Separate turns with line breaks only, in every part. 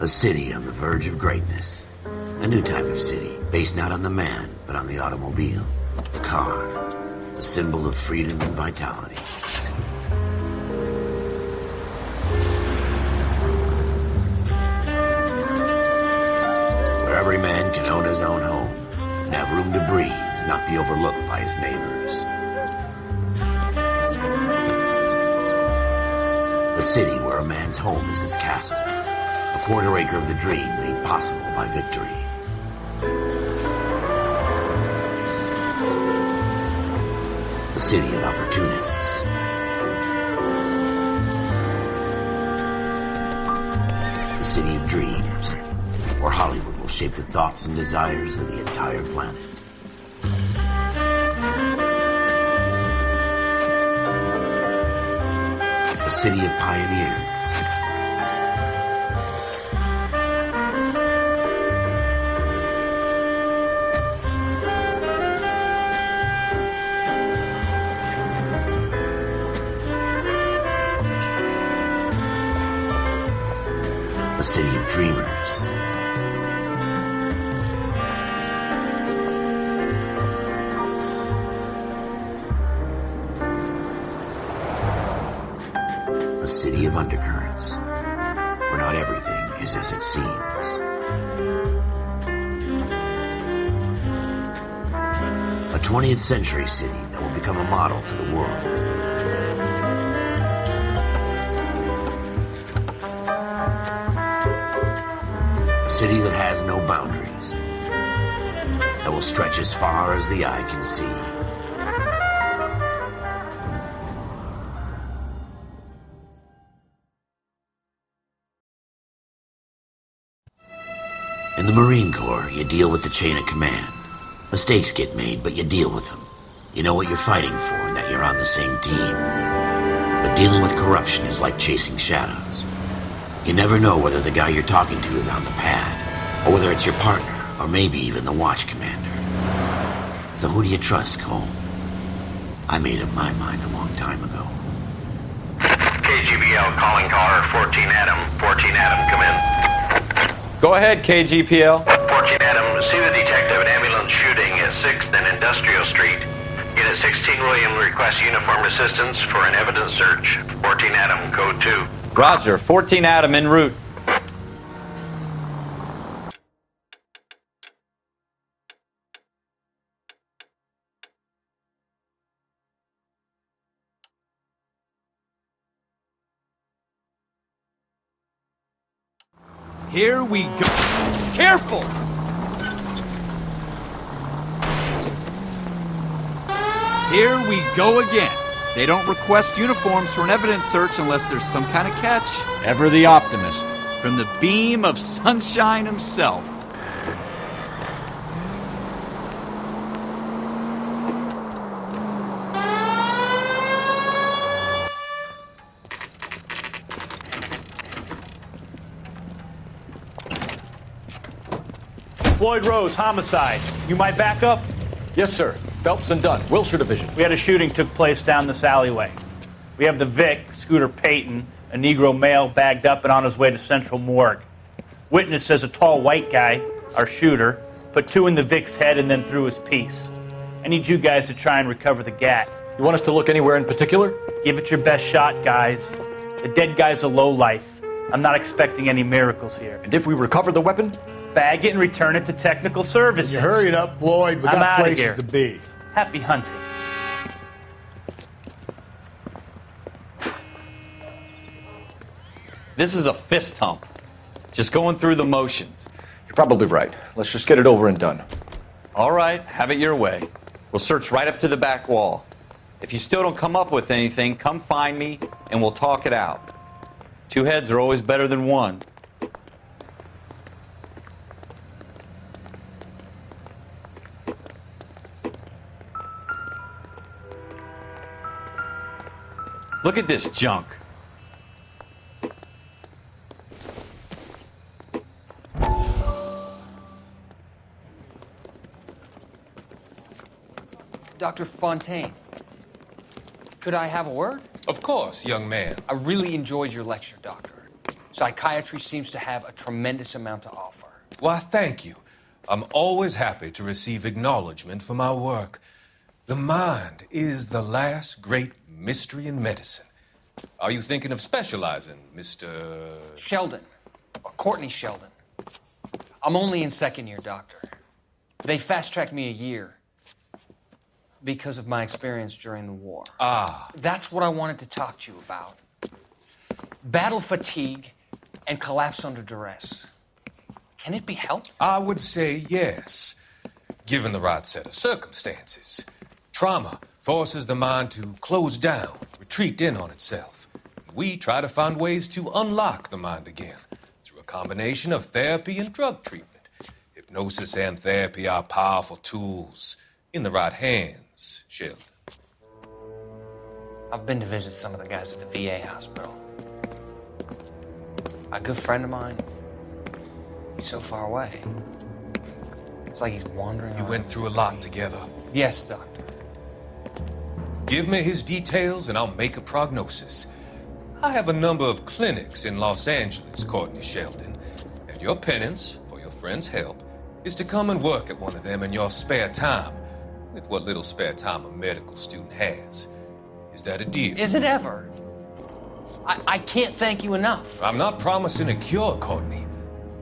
A city on the verge of greatness. A new type of city, based not on the man, but on the automobile. The car. A symbol of freedom and vitality. Where every man can own his own home, and have room to breathe, and not be overlooked by his neighbors. A city where a man's home is his castle. A quarter acre of the dream made possible by victory. A city of opportunists. A city of dreams, where Hollywood will shape the thoughts and desires of the entire planet. A city of pioneers. A city of dreamers. A city of undercurrents, where not everything is as it seems. A 20th century city that will become a model for the world. A city that has no boundaries, that will stretch as far as the eye can see. In the Marine Corps, you deal with the chain of command. Mistakes get made, but you deal with them. You know what you're fighting for and that you're on the same team. But dealing with corruption is like chasing shadows. You never know whether the guy you're talking to is on the pad, or whether it's your partner, or maybe even the watch commander. So who do you trust, Cole? I made up my mind a long time ago.
KGBL calling caller 14 Adam. 14 Adam, come in.
Go ahead, KGPL.
14 Adam, see the detective, an ambulance shooting at 6th and Industrial Street. Unit 16 William requests uniformed assistance for an evidence search. 14 Adam, code 2.
Roger, 14 Adam en route.
Here we go. Careful! Here we go again. They don't request uniforms for an evidence search unless there's some kind of catch.
Ever the optimist.
From the beam of sunshine himself.
Floyd Rose, homicide. You might back up?
Yes, sir. Phelps and Dunn, Wilshire Division.
We had a shooting took place down this alleyway. We have the Vic, Scooter Payton, a Negro male bagged up and on his way to Central Morgue. Witness says a tall white guy, our shooter, put 2 in the Vic's head and then threw his piece. I need you guys to try and recover the gat.
You want us to look anywhere in particular?
Give it your best shot, guys. The dead guy's a lowlife. I'm not expecting any miracles here.
And if we recover the weapon?
Bag it and return it to technical services.
You hurry it up, Floyd. We
I'm
got
outta
places
here.
to be.
Happy hunting.
This is a fist hump. Just going through the motions.
You're probably right. Let's just get it over and done.
All right, have it your way. We'll search right up to the back wall. If you still don't come up with anything, come find me and we'll talk it out. 2 heads are always better than 1. Look at this junk.
Dr. Fontaine, could I have a word?
Of course, young man.
I really enjoyed your lecture, Doctor. Psychiatry seems to have a tremendous amount to offer.
Why, thank you. I'm always happy to receive acknowledgement for my work. The mind is the last great mystery in medicine. Are you thinking of specializing, Mr.
Sheldon, or Courtney Sheldon. I'm only in second year, Doctor. They fast-tracked me a year because of my experience during the war.
Ah.
That's what I wanted to talk to you about. Battle fatigue and collapse under duress. Can it be helped?
I would say yes, given the right set of circumstances. Trauma forces the mind to close down, retreat in on itself. We try to find ways to unlock the mind again through a combination of therapy and drug treatment. Hypnosis and therapy are powerful tools in the right hands, Sheldon.
I've been to visit some of the guys at the VA hospital. A good friend of mine, he's so far away. It's like he's wandering
You
around.
went through a lot together.
Yes, Doctor.
Give me his details and I'll make a prognosis. I have a number of clinics in Los Angeles, Courtney Sheldon, and your penance, for your friend's help, is to come and work at one of them in your spare time, with what little spare time a medical student has. Is that a deal?
Is it ever? I can't thank you enough.
I'm not promising a cure, Courtney.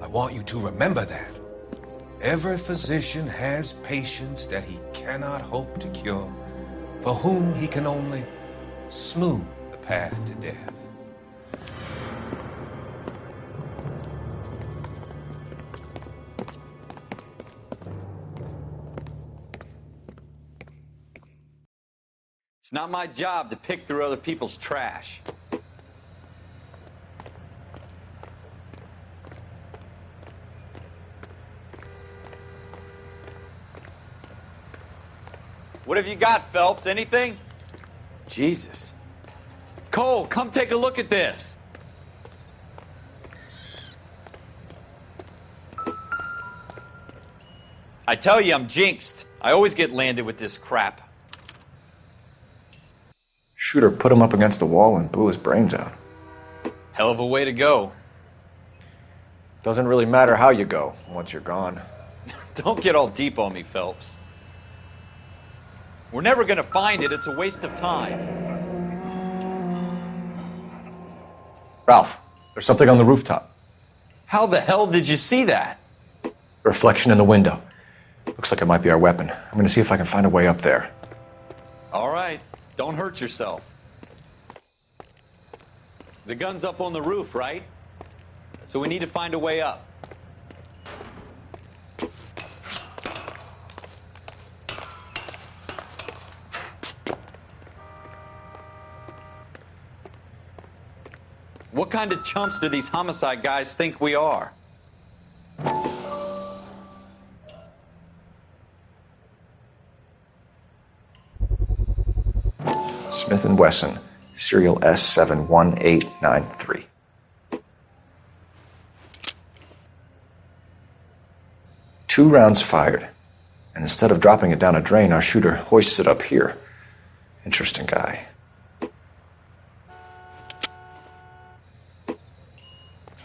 I want you to remember that. Every physician has patients that he cannot hope to cure, for whom he can only smooth the path to death.
It's not my job to pick through other people's trash. What have you got, Phelps? Anything? Jesus. Cole, come take a look at this. I tell you, I'm jinxed. I always get landed with this crap.
Shooter put him up against the wall and blew his brains out.
Hell of a way to go.
Doesn't really matter how you go once you're gone.
Don't get all deep on me, Phelps. We're never gonna find it. It's a waste of time.
Ralph, there's something on the rooftop.
How the hell did you see that?
A reflection in the window. Looks like it might be our weapon. I'm gonna see if I can find a way up there.
All right. Don't hurt yourself. The gun's up on the roof, right? So we need to find a way up. What kind of chumps do these homicide guys think we are?
Smith & Wesson, serial S71893. Two rounds fired, and instead of dropping it down a drain, our shooter hoists it up here. Interesting guy.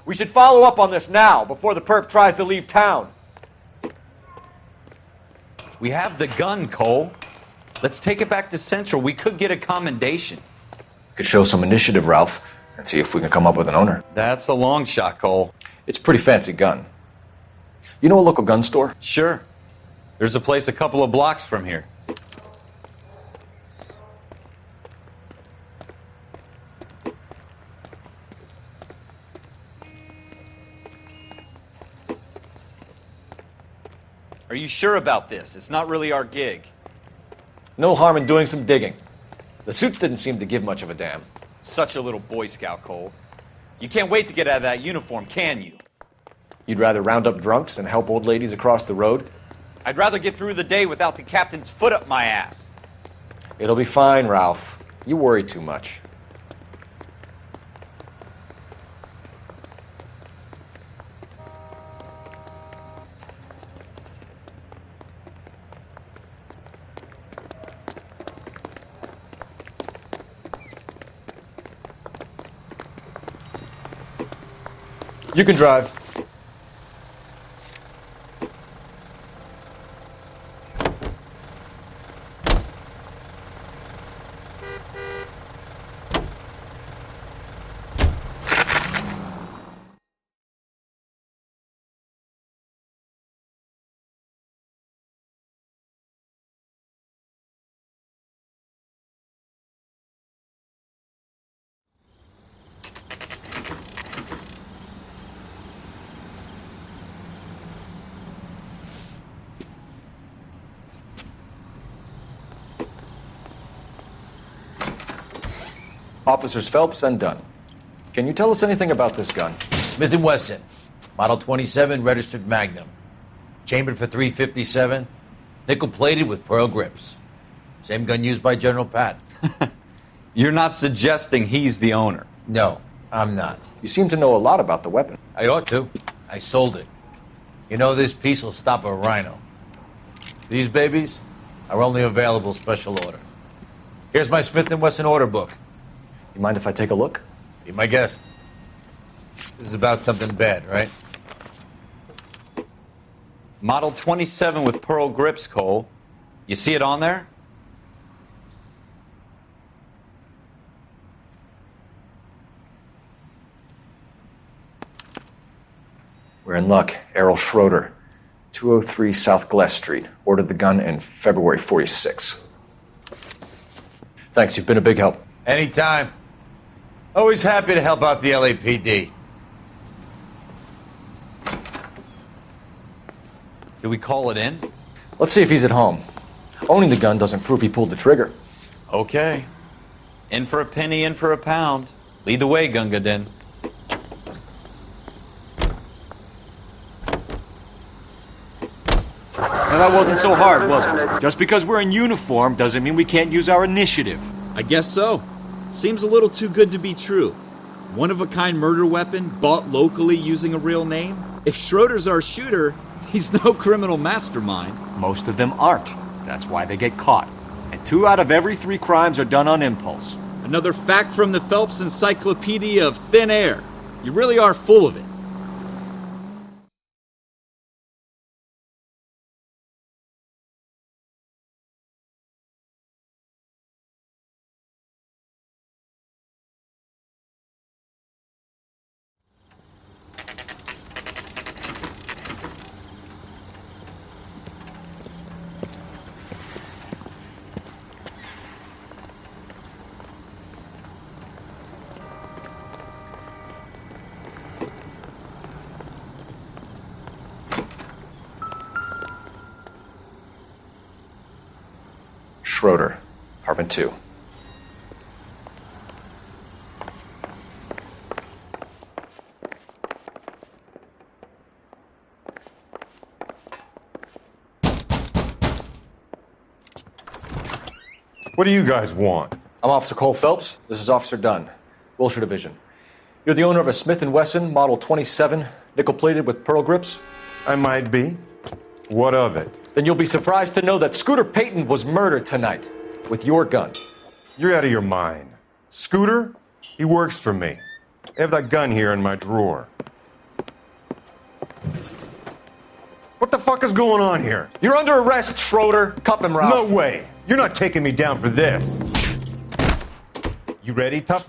We should follow up on this now, before the perp tries to leave town.
We have the gun, Cole. Let's take it back to Central. We could get a commendation.
Could show some initiative, Ralph, and see if we can come up with an owner.
That's a long shot, Cole.
It's a pretty fancy gun. You know a local gun store?
Sure. There's a place a couple of blocks from here. Are you sure about this? It's not really our gig.
No harm in doing some digging. The suits didn't seem to give much of a damn.
Such a little Boy Scout, Cole. You can't wait to get out of that uniform, can you?
You'd rather round up drunks than help old ladies across the road?
I'd rather get through the day without the captain's foot up my ass.
It'll be fine, Ralph. You worry too much. You can drive. Officers Phelps and Dunn. Can you tell us anything about this gun?
Smith & Wesson, Model 27, registered Magnum. Chambered for .357, nickel-plated with pearl grips. Same gun used by General Patton.
You're not suggesting he's the owner?
No, I'm not.
You seem to know a lot about the weapon.
I ought to. I sold it. You know, this piece will stop a rhino. These babies are only available special order. Here's my Smith & Wesson order book.
You mind if I take a look?
Be my guest. This is about something bad, right?
Model 27 with pearl grips, Cole. You see it on there?
We're in luck. Errol Schroeder, 203 South Glass Street. Ordered the gun in February '46. Thanks, you've been a big help.
Anytime. Always happy to help out the LAPD.
Do we call it in?
Let's see if he's at home. Owning the gun doesn't prove he pulled the trigger.
Okay. In for a penny, in for a pound. Lead the way, Gunga Din.
Now that wasn't so hard, was it? Just because we're in uniform doesn't mean we can't use our initiative.
I guess so. Seems a little too good to be true. One-of-a-kind murder weapon bought locally using a real name? If Schroeder's our shooter, he's no criminal mastermind.
Most of them aren't. That's why they get caught. And 2 out of every 3 crimes are done on impulse.
Another fact from the Phelps Encyclopedia of Thin Air. You really are full of it.
Schroeder, apartment 2.
What do you guys want?
I'm Officer Cole Phelps. This is Officer Dunn, Wilshire Division. You're the owner of a Smith & Wesson Model 27, nickel-plated with pearl grips?
I might be. What of it?
Then you'll be surprised to know that Scooter Payton was murdered tonight with your gun.
You're out of your mind. Scooter? He works for me. I have that gun here in my drawer. What the fuck is going on here?
You're under arrest, Schroeder. Cuff him, Ralph.
No way. You're not taking me down for this. You ready, tough?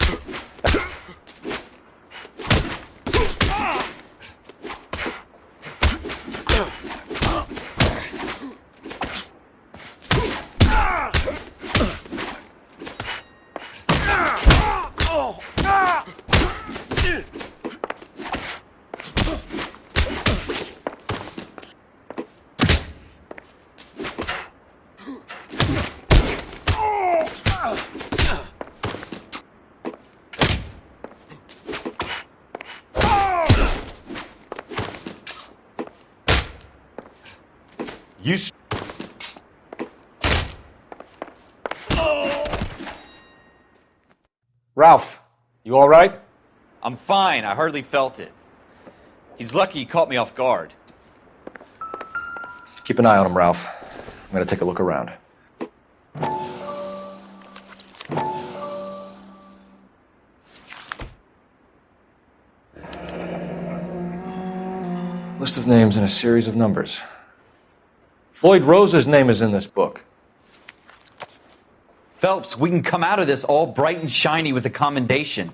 You
Ralph, you all right?
I'm fine. I hardly felt it. He's lucky he caught me off guard.
Keep an eye on him, Ralph. I'm gonna take a look around. List of names and a series of numbers. Floyd Rose's name is in this book.
Phelps, we can come out of this all bright and shiny with a commendation.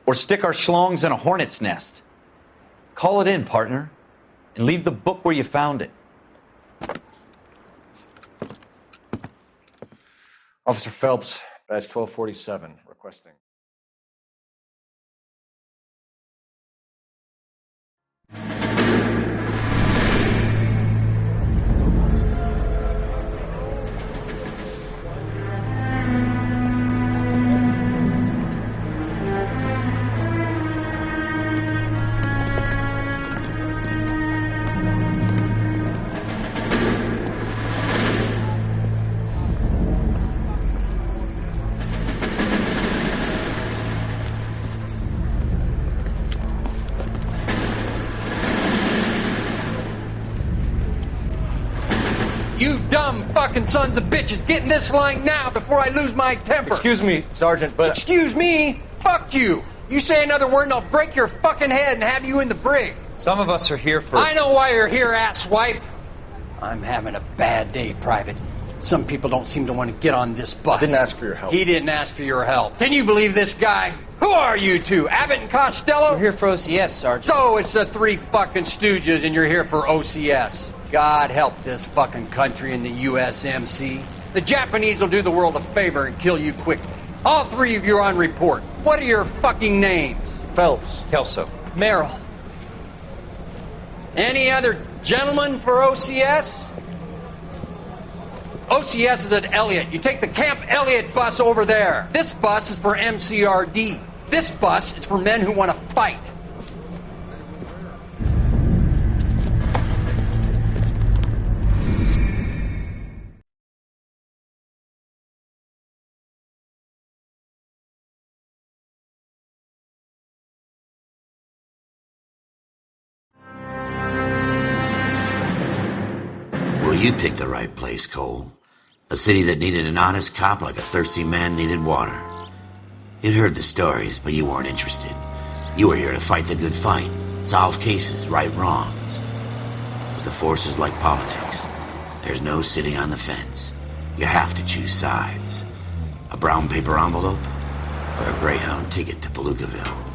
Or stick our schlongs in a hornet's nest. Call it in, partner. And leave the book where you found it.
Officer Phelps, badge 1247, requesting.
You dumb fucking sons of bitches, get in this line now before I lose my temper.
Excuse me, Sergeant, but...
Excuse me? Fuck you. You say another word and I'll break your fucking head and have you in the brig.
Some of us are here for...
I know why you're here, asswipe.
I'm having a bad day, Private. Some people don't seem to want to get on this bus.
I didn't ask for your help.
He didn't ask for your help. Can you believe this guy? Who are you two? Abbott and Costello?
We're here for OCS, Sergeant.
So it's the three fucking stooges and you're here for OCS. God help this fucking country and the USMC. The Japanese will do the world a favor and kill you quickly. All three of you are on report. What are your fucking names?
Phelps.
Kelso.
Merrill.
Any other gentlemen for OCS? OCS is at Elliott. You take the Camp Elliott bus over there. This bus is for MCRD. This bus is for men who want to fight.
Well, you picked the right place, Cole. A city that needed an honest cop like a thirsty man needed water. You'd heard the stories, but you weren't interested. You were here to fight the good fight, solve cases, right wrongs. But the force is like politics. There's no sitting on the fence. You have to choose sides. A brown paper envelope or a Greyhound ticket to Palookaville.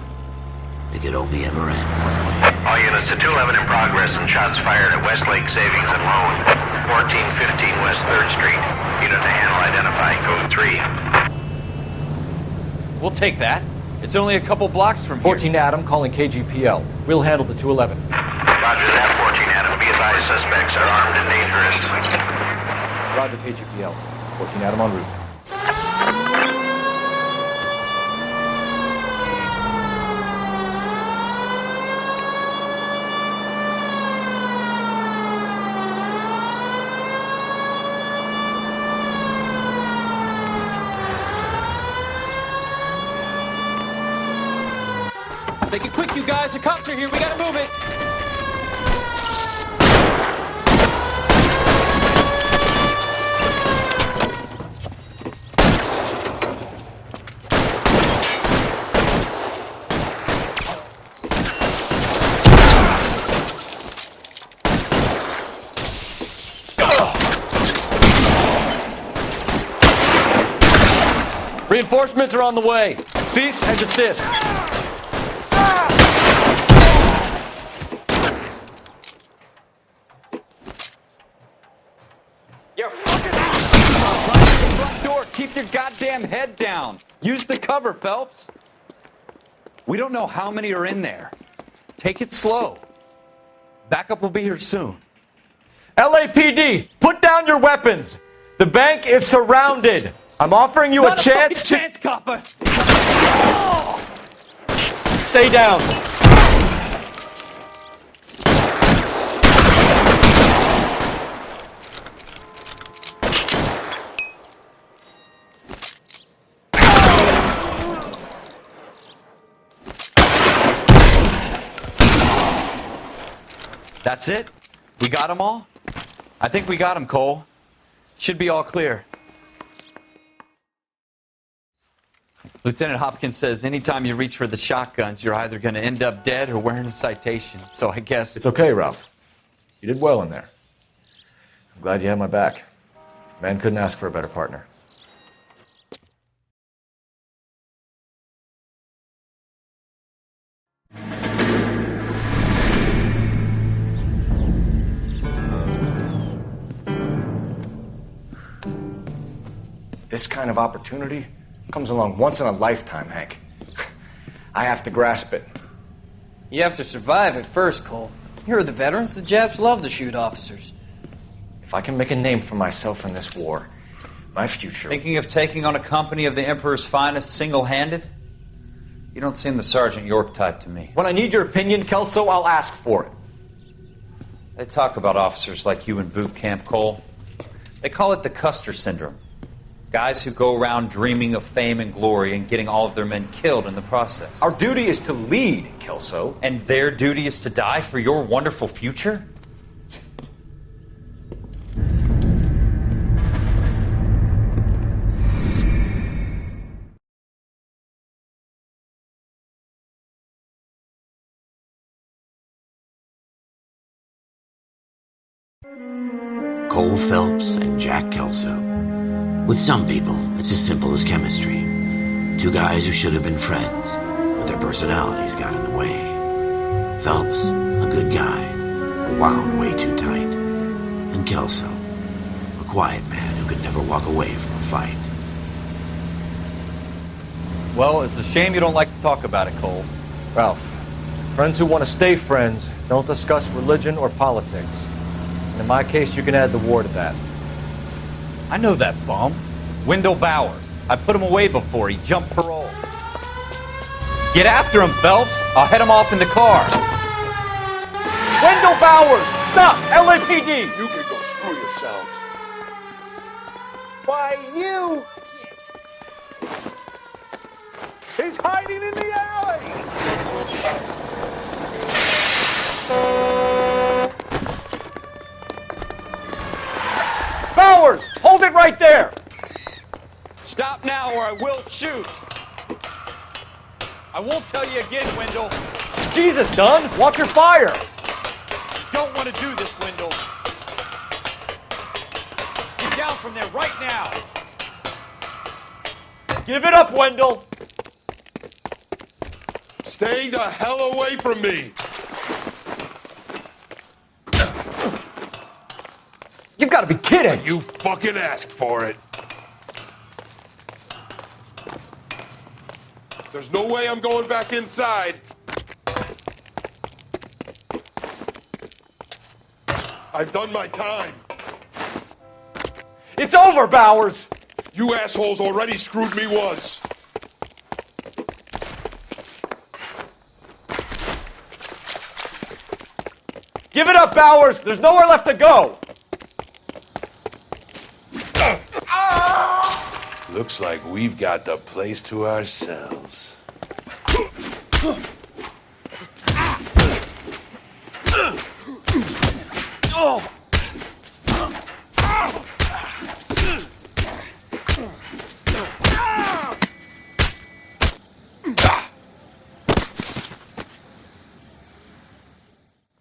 It could only ever end one way.
All units to 211 in progress and shots fired at Westlake Savings and Loan, 1415 West 3rd Street. Unit to handle identify code 3.
We'll take that. It's only a couple blocks from here.
14 Adam calling KGPL. We'll handle the 211.
Roger that, 14 Adam. Be advised, suspects are armed and dangerous.
Roger, KGPL. 14 Adam en route.
Make it quick, you guys. The cops are here. We gotta move it.
Reinforcements are on the way. Cease and desist.
You're fucking out! Try to the front door. Keep your goddamn head down. Use the cover, Phelps. We don't know how many are in there. Take it slow. Backup will be here soon.
LAPD, put down your weapons. The bank is surrounded. I'm offering you a chance to...
chance, copper.
Stay down.
That's it? We got them all? I think we got them, Cole. Should be all clear. Lieutenant Hopkins says anytime you reach for the shotguns, you're either going to end up dead or wearing a citation. So I guess...
It's okay, Ralph. You did well in there. I'm glad you had my back. Man couldn't ask for a better partner. This kind of opportunity comes along once in a lifetime, Hank. I have to grasp it.
You have to survive it first, Cole. Here are the veterans. The Japs love to shoot officers.
If I can make a name for myself in this war, my future...
Thinking of taking on a company of the Emperor's finest single-handed? You don't seem the Sergeant York type to me.
When I need your opinion, Kelso, I'll ask for it.
They talk about officers like you in boot camp, Cole. They call it the Custer Syndrome. Guys who go around dreaming of fame and glory and getting all of their men killed in the process.
Our duty is to lead, Kelso.
And their duty is to die for your wonderful future?
Cole Phelps and Jack Kelso. With some people, it's as simple as chemistry. Two guys who should have been friends, but their personalities got in the way. Phelps, a good guy, wound way too tight. And Kelso, a quiet man who could never walk away from a fight.
Well, it's a shame you don't like to talk about it, Cole.
Ralph, friends who want to stay friends don't discuss religion or politics. And in my case, you can add the war to that.
I know that bum. Wendell Bowers. I put him away before. He jumped parole. Get after him, Phelps. I'll head him off in the car.
Wendell Bowers! Stop! LAPD! You can go screw yourselves. Why, you... He's hiding in the alley! Bowers! Hold it right there!
Stop now or I will shoot. I won't tell you again, Wendell.
Jesus, Dunn! Watch your fire!
Don't want to do this, Wendell. Get down from there right now.
Give it up, Wendell!
Stay the hell away from me!
You've got to be kidding!
You fucking asked for it. There's no way I'm going back inside. I've done my time.
It's over, Bowers!
You assholes already screwed me once.
Give it up, Bowers! There's nowhere left to go!
Looks like we've got the place to ourselves.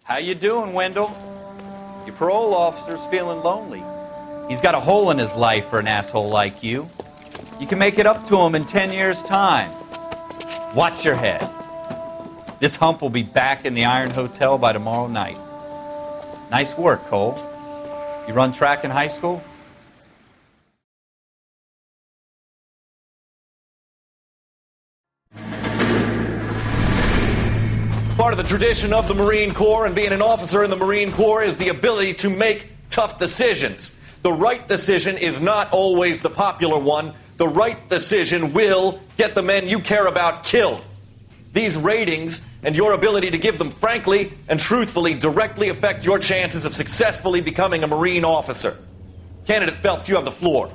How you doing, Wendell? Your parole officer's feeling lonely. He's got a hole in his life for an asshole like you. You can make it up to him in 10 years' time. Watch your head. This hump will be back in the Iron Hotel by tomorrow night. Nice work, Cole. You run track in high school?
Part of the tradition of the Marine Corps and being an officer in the Marine Corps is the ability to make tough decisions. The right decision is not always the popular one. The right decision will get the men you care about killed. These ratings and your ability to give them frankly and truthfully directly affect your chances of successfully becoming a Marine officer. Candidate Phelps, you have the floor.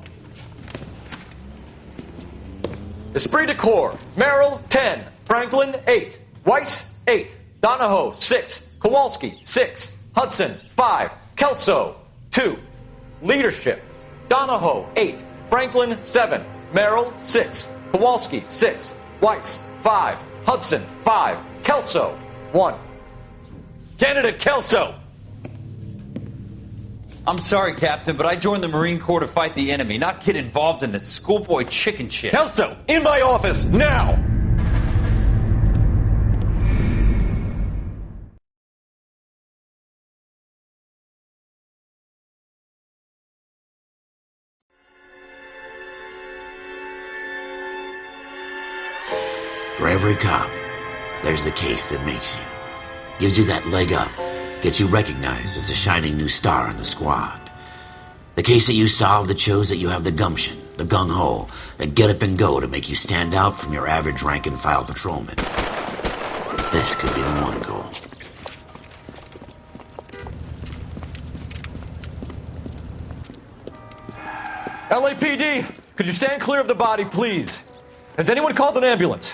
Esprit de Corps, Merrill, 10. Franklin, 8. Weiss, 8. Donahoe, 6. Kowalski, 6. Hudson, 5. Kelso, 2. Leadership, Donahoe, 8. Franklin, 7. Merrill, 6. Kowalski, 6. Weiss, 5. Hudson, 5. Kelso, 1. Candidate Kelso.
I'm sorry, Captain, but I joined the Marine Corps to fight the enemy, not get involved in this schoolboy chicken shit.
Kelso, in my office, now!
For every cop, there's the case that makes you. Gives you that leg up. Gets you recognized as the shining new star in the squad. The case that you solve that shows that you have the gumption, the gung-ho, the get up and go to make you stand out from your average rank-and-file patrolman. This could be the one, Cole.
LAPD, could you stand clear of the body, please? Has anyone called an ambulance?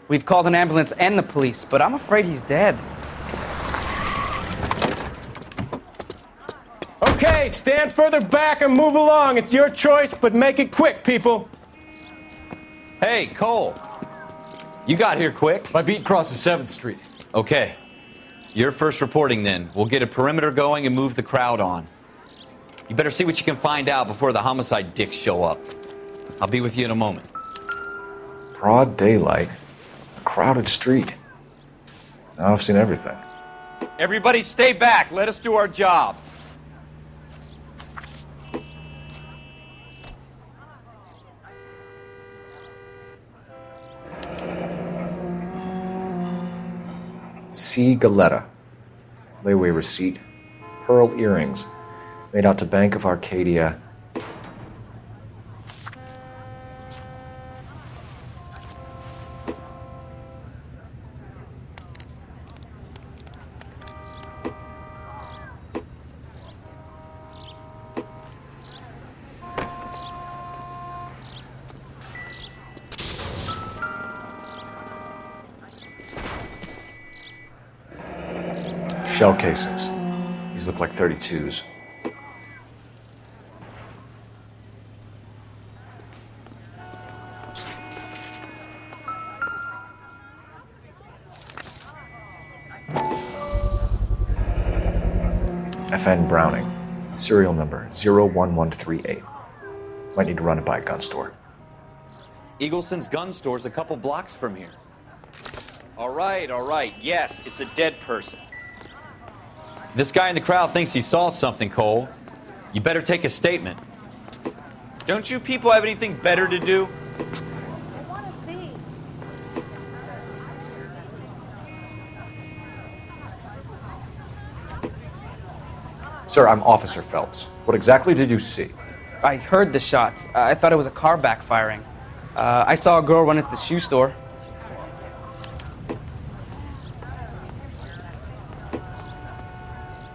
We've called an ambulance and the police, but I'm afraid he's dead.
Okay, stand further back and move along. It's your choice, but make it quick, people.
Hey, Cole. You got here quick.
My beat crosses 7th Street.
Okay. You're first reporting then. We'll get a perimeter going and move the crowd on. You better see what you can find out before the homicide dicks show up. I'll be with you in a moment.
Broad daylight. A crowded street. Now I've seen everything.
Everybody stay back. Let us do our job.
C. Galetta. Layaway receipt. Pearl earrings. Made out to Bank of Arcadia. Shell casings. These look like 32s. FN Browning. Serial number 01138. Might need to run it by a gun store.
Eagleson's gun store's a couple blocks from here. All right. Yes, it's a dead person. This guy in the crowd thinks he saw something, Cole. You better take a statement. Don't you people have anything better to do?
I want to see.
Sir, I'm Officer Phelps. What exactly did you see?
I heard the shots. I thought it was a car backfiring. I saw a girl run into the shoe store.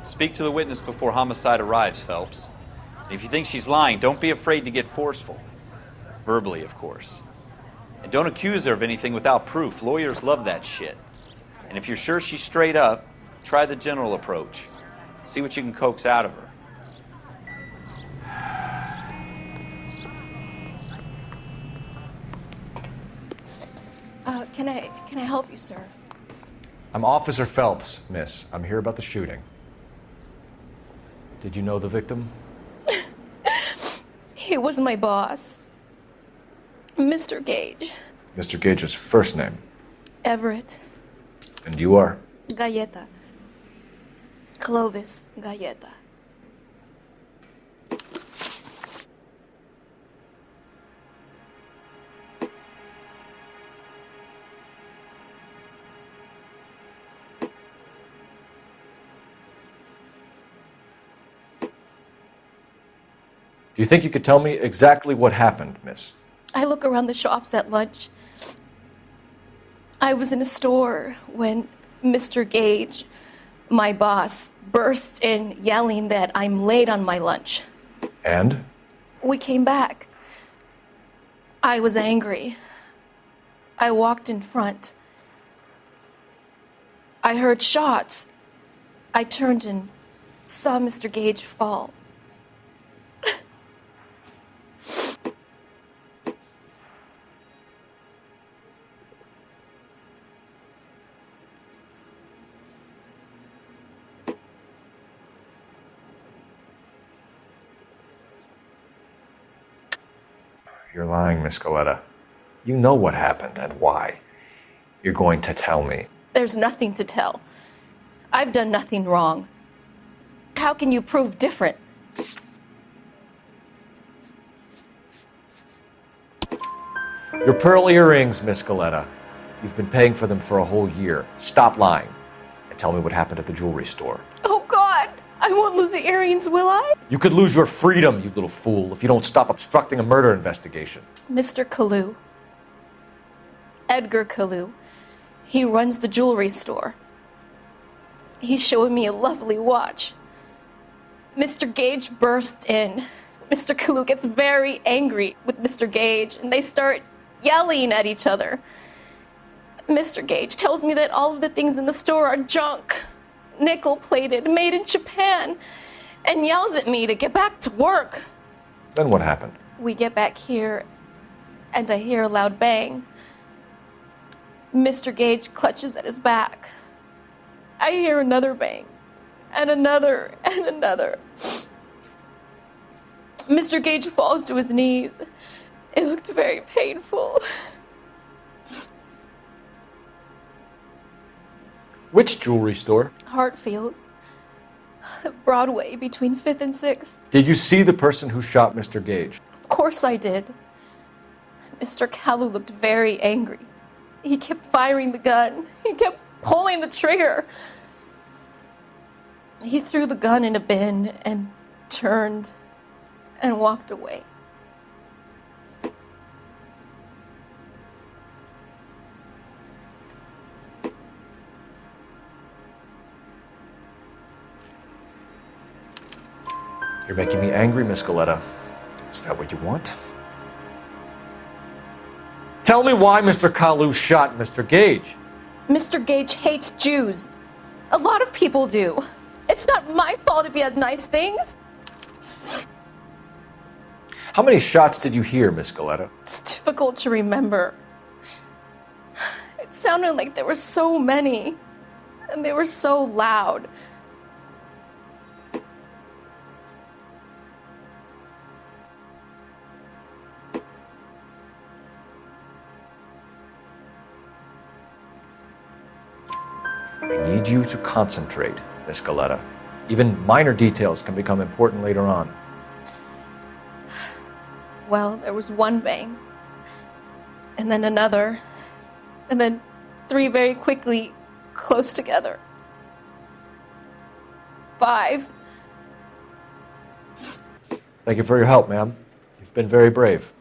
Speak to the witness before homicide arrives, Phelps. And if you think she's lying, don't be afraid to get forceful. Verbally, of course. And don't accuse her of anything without proof. Lawyers love that shit. And if you're sure she's straight up, try the general approach. See what you can coax out of her.
Can I help you, sir?
I'm Officer Phelps, miss. I'm here about the shooting. Did you know the victim?
He was my boss, Mr. Gage.
Mr. Gage's first name.
Everett.
And you are?
Galleta. Clovis Galleta.
Do you think you could tell me exactly what happened, miss?
I look around the shops at lunch. I was in a store when Mr. Gage, my boss, bursts in yelling that I'm late on my lunch.
And?
We came back. I was angry. I walked in front. I heard shots. I turned and saw Mr. Gage fall.
You're lying, Miss Coletta. You know what happened and why. You're going to tell me.
There's nothing to tell. I've done nothing wrong. How can you prove different?
Your pearl earrings, Miss Coletta. You've been paying for them for a whole year. Stop lying and tell me what happened at the jewelry store.
Oh, God. I won't lose the earrings, will I?
You could lose your freedom, you little fool, if you don't stop obstructing a murder investigation.
Mr. Kalu. Edgar Kalu. He runs the jewelry store. He's showing me a lovely watch. Mr. Gage bursts in. Mr. Kalu gets very angry with Mr. Gage, and they start yelling at each other. Mr. Gage tells me that all of the things in the store are junk, nickel-plated, made in Japan, and yells at me to get back to work.
Then what happened?
We get back here, and I hear a loud bang. Mr. Gage clutches at his back. I hear another bang, and another, and another. Mr. Gage falls to his knees. It looked very painful.
Which jewelry store?
Hartfield's. Broadway, between 5th and 6th.
Did you see the person who shot Mr. Gage?
Of course I did. Mr. Kalu looked very angry. He kept firing the gun. He kept pulling the trigger. He threw the gun in a bin and turned and walked away.
You're making me angry, Miss Coletta. Is that what you want? Tell me why Mr. Kalu shot Mr. Gage.
Mr. Gage hates Jews. A lot of people do. It's not my fault if he has nice things.
How many shots did you hear, Miss Coletta?
It's difficult to remember. It sounded like there were so many, and they were so loud.
I need you to concentrate, Miss Coletta. Even minor details can become important later on.
Well, there was one bang, and then another, and then 3 very quickly, close together. 5.
Thank you for your help, ma'am. You've been very brave.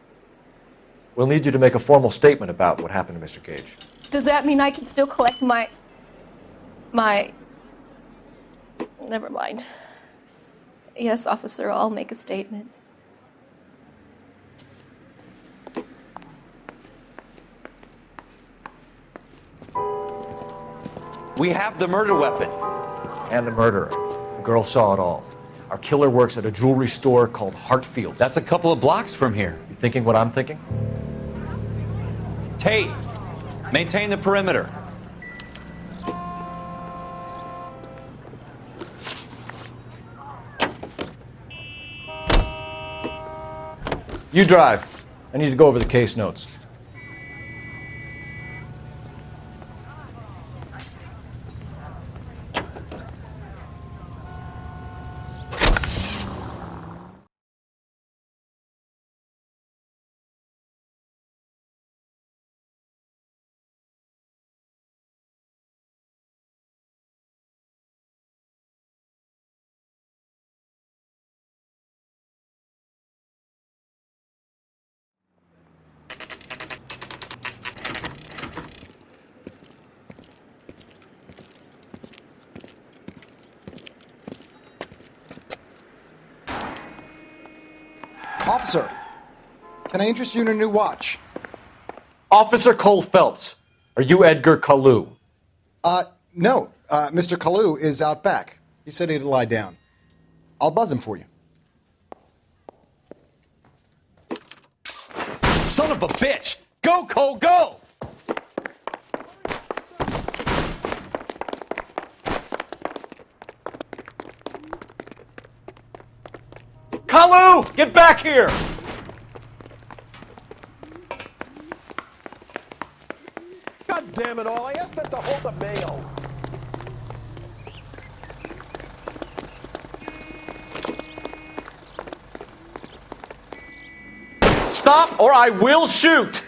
We'll need you to make a formal statement about what happened to Mr. Gage.
Does that mean I can still collect my... Never mind. Yes, officer, I'll make a statement.
We have the murder weapon.
And the murderer. The girl saw it all. Our killer works at a jewelry store called Hartfield's.
That's a couple of blocks from here.
You thinking what I'm thinking?
Tate, maintain the perimeter.
You drive. I need to go over the case notes.
Officer, can I interest you in a new watch?
Officer Cole Phelps, are you Edgar Kalu?
No. Mr. Kalu is out back. He said he'd lie down. I'll buzz him for you.
Son of a bitch! Go, Cole, go!
Kalu, get back here!
damn it all. I asked them to hold the mail.
Stop or I will shoot!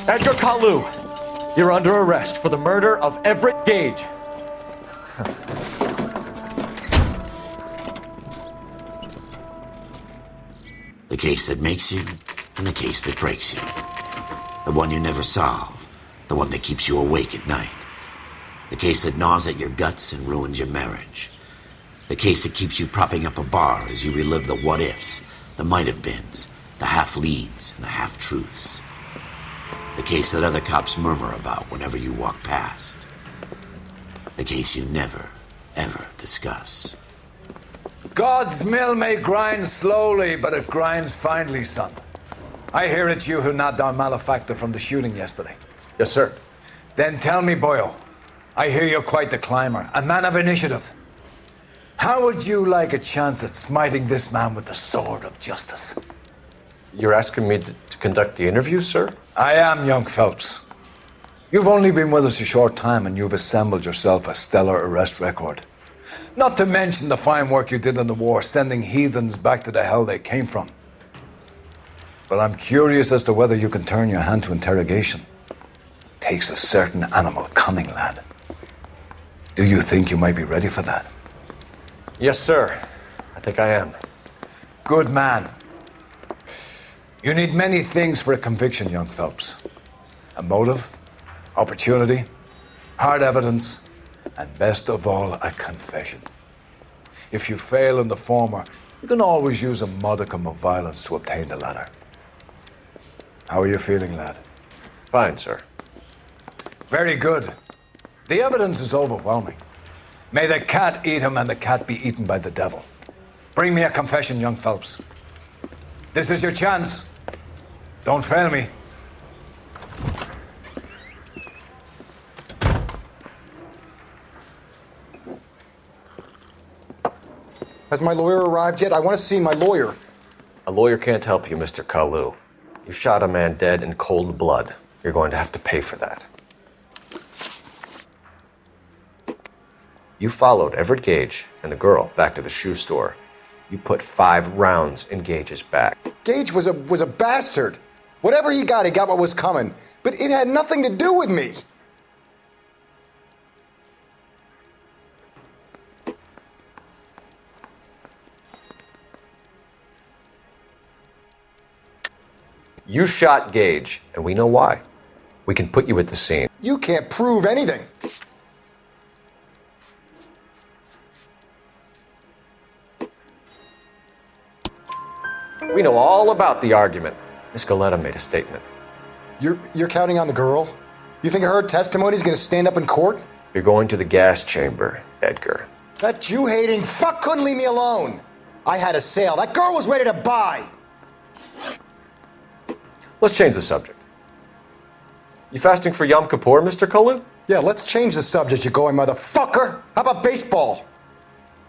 Edgar Kalu, you're under arrest for the murder of Everett Gage.
The case that makes you, and the case that breaks you. The one you never solve, the one that keeps you awake at night. The case that gnaws at your guts and ruins your marriage. The case that keeps you propping up a bar as you relive the what-ifs, the might-have-beens, the half-leads, and the half-truths. The case that other cops murmur about whenever you walk past. The case you never, ever discuss.
God's mill may grind slowly, but it grinds finely, son. I hear it's you who nabbed our malefactor from the shooting yesterday.
Yes, sir.
Then tell me, Boyle, I hear you're quite the climber, a man of initiative. How would you like a chance at smiting this man with the sword of justice?
You're asking me to conduct the interview, sir?
I am, young Phelps. You've only been with us a short time and you've assembled yourself a stellar arrest record. Not to mention the fine work you did in the war, sending heathens back to the hell they came from. But I'm curious as to whether you can turn your hand to interrogation. Takes a certain animal cunning, lad. Do you think you might be ready for that?
Yes, sir. I think I am.
Good man. You need many things for a conviction, young Phelps. A motive, opportunity, hard evidence, and best of all, a confession. If you fail in the former, you can always use a modicum of violence to obtain the latter. How are you feeling, lad?
Fine, sir.
Very good. The evidence is overwhelming. May the cat eat him and the cat be eaten by the devil. Bring me a confession, young Phelps. This is your chance. Don't fail me.
Has my lawyer arrived yet? I want to see my lawyer.
A lawyer can't help you, Mr. Kalu. You shot a man dead in cold blood. You're going to have to pay for that. You followed Everett Gage and the girl back to the shoe store. You put 5 rounds in Gage's back.
Gage was a bastard. Whatever he got what was coming. But it had nothing to do with me.
You shot Gage, and we know why. We can put you at the scene.
You can't prove anything.
We know all about the argument. Miss Galetta made a statement.
You're counting on the girl? You think her testimony is going to stand up in court?
You're going to the gas chamber, Edgar.
That Jew-hating fuck couldn't leave me alone. I had a sale. That girl was ready to buy.
Let's change the subject. You fasting for Yom Kippur, Mr. Kalu?
Yeah, let's change the subject, you going motherfucker. How about baseball?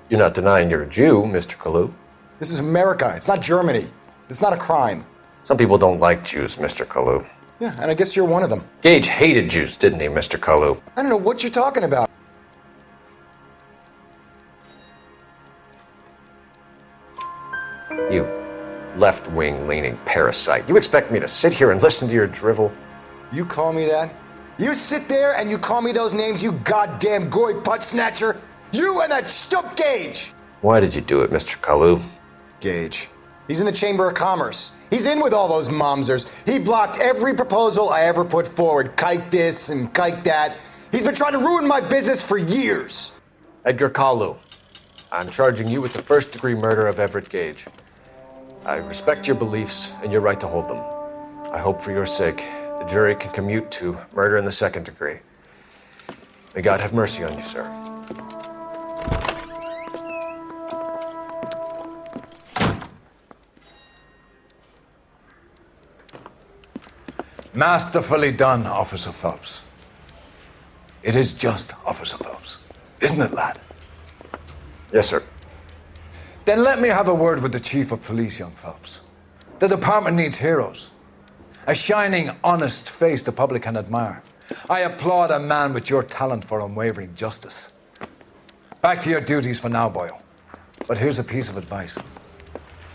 You're not denying you're a Jew, Mr. Kalu.
This is America. It's not Germany. It's not a crime.
Some people don't like Jews, Mr. Kalu.
Yeah, and I guess you're one of them.
Gage hated Jews, didn't he, Mr. Kalu?
I don't know what you're talking about.
You left-wing leaning parasite. You expect me to sit here and listen to your drivel?
You call me that? You sit there and you call me those names, you goddamn goy putt snatcher? You and that stup Gage!
Why did you do it, Mr. Kalu?
Gage. He's in the Chamber of Commerce. He's in with all those momsers. He blocked every proposal I ever put forward. Kike this and kike that. He's been trying to ruin my business for years.
Edgar Kalu, I'm charging you with the first-degree murder of Everett Gage. I respect your beliefs and your right to hold them. I hope for your sake the jury can commute to murder in the second degree. May God have mercy on you, sir.
Masterfully done, Officer Phelps. It is just Officer Phelps. Isn't it, lad?
Yes, sir.
Then let me have a word with the Chief of Police, young Phelps. The department needs heroes. A shining, honest face the public can admire. I applaud a man with your talent for unwavering justice. Back to your duties for now, Boyle. But here's a piece of advice.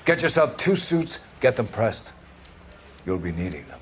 Get yourself 2 suits, get them pressed. You'll be needing them.